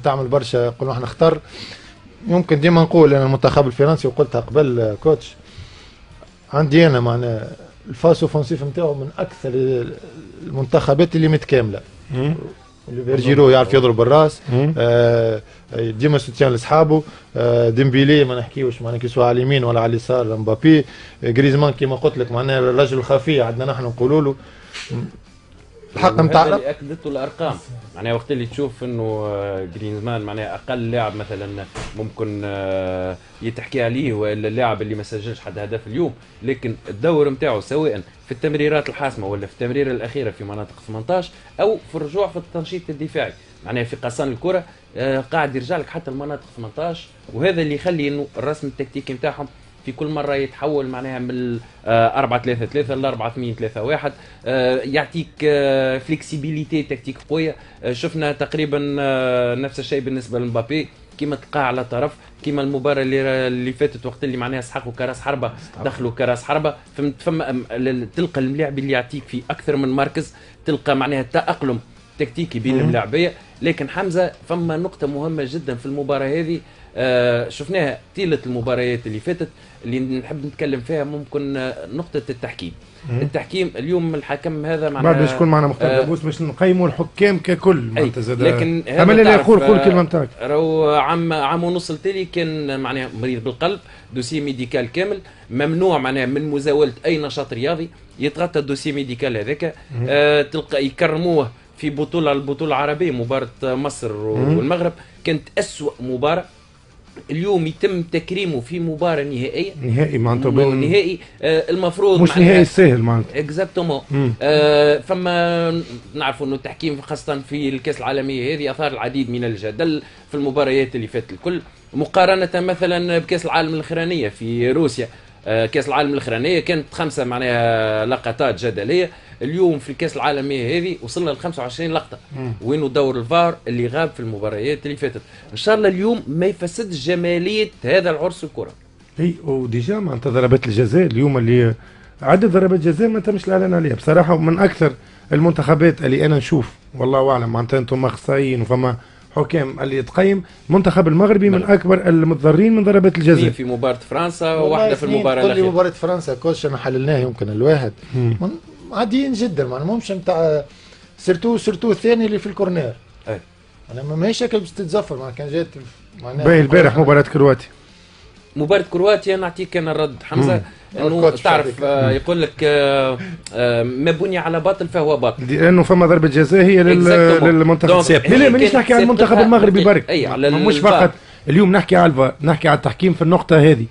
تعمل برشا. قلنا احنا نختار، يمكن ديما نقول انا المنتخب الفرنسي وقلتها قبل كوتش، عندي انا معناها الفاس اوفنسيف نتاعو من اكثر المنتخبات اللي متكامله. فيرجيرو يعرف يضرب بالراس، ديما سوتيان لاصحابه، ديمبيلي ما نحكيوش معناها كي سواء على اليمين ولا على اليسار، مبابي، جريزمان كيما قلت لك معناها الرجل الخفي عندنا نحن نقولوا له الحق نتاع اللي اكدته الارقام. معناها وقت اللي تشوف انه جريزمان معناها اقل لاعب مثلا ممكن يتحكي عليه والا اللاعب اللي ما سجلش حد هدف اليوم، لكن الدور نتاعو سواء في التمريرات الحاسمه ولا في التمريره الاخيره في مناطق 18 او في الرجوع في التنشيط الدفاعي، معناها في قصان الكره قاعد يرجع لك حتى المناطق 18، وهذا اللي يخلي انه الرسم التكتيكي نتاعهم في كل مره يتحول معناها من 4-3-3 ل 4-2-3-1، يعطيك فليكسيبيليتي تكتيك قويه. شفنا تقريبا نفس الشيء بالنسبه لمبابي، كيما تلقاه على طرف، كيما المباراه اللي فاتت وقت اللي معناها سحقوا كراس حربه دخلوا كراس حربه، فما تلقى الملاعب اللي يعطيك في اكثر من مركز، تلقى معناها تاقلم تكتيكي بين الملاعبيه. لكن حمزه فما نقطه مهمه جدا في المباراه هذه شفناها طيله المباريات اللي فاتت اللي نحب نتكلم فيها، ممكن نقطه التحكيم. التحكيم اليوم الحكم هذا معناها بعد باش يكون معنا مختار دبوس باش نقيموا الحكام ككل معناتها زاد. لكن اما اللي يقول الكلمه نتاعك راهو عام ونص التالي كان معناها مريض بالقلب، دوسي ميديكال كامل، ممنوع معناها من مزاوله اي نشاط رياضي، يتغطى الدوسي ميديكال هذاك. تلقى يكرموه في البطوله العربيه، مباراه مصر والمغرب كانت أسوأ مباراه. اليوم يتم تكريمه في مباراه نهائيه معناتها نهائي المفروض مش نهائي سهل معناتها اكزاكتومون. فما نعرفوا انه التحكيم خاصه في الكاس العالميه هذه اثار العديد من الجدل في المباريات اللي فاتت الكل، مقارنه مثلا بكاس العالم الاخرانيه في روسيا. كاس العالم الاخرانيه كانت 5 معناها لقطات جدليه، اليوم في الكاس العالميه هذه وصلنا ل 25 لقطه. وينو دور الفار اللي غاب في المباريات اللي فاتت؟ ان شاء الله اليوم ما يفسدش جماليه هذا العرس الكره. اي وديجا معناتها ضربات الجزاء اليوم اللي عدد ضربات جزاء ما تمش الاعلان عليها بصراحه، من اكثر المنتخبات اللي انا نشوف والله اعلم معناتها انتم اخصائيين وفما حكام اللي تقيم المنتخب المغربي من اكبر المتضررين من ضربات الجزاء. في مباراه فرنسا وواحده في المباراه الاخيره. الاخيره مباراه فرنسا كوتش انا حللناها يمكن الواحد عاديين جدا، معناها مش نتاع سيرتو الثاني اللي في الكورنير. انا ماهيش شكل باش تتزفر، معناها كان جات معناها باهي البارح مباراة كرواتيا نعطيك انا الرد حمزه، انه تعرف يقول لك ما بني على باطل فهو باطل، لانه فما ضربه جزاء هي للمنتخب. لا مانيش نحكي على المنتخب المغربي برك، مش فقط اليوم نحكي على التحكيم في النقطه هذه،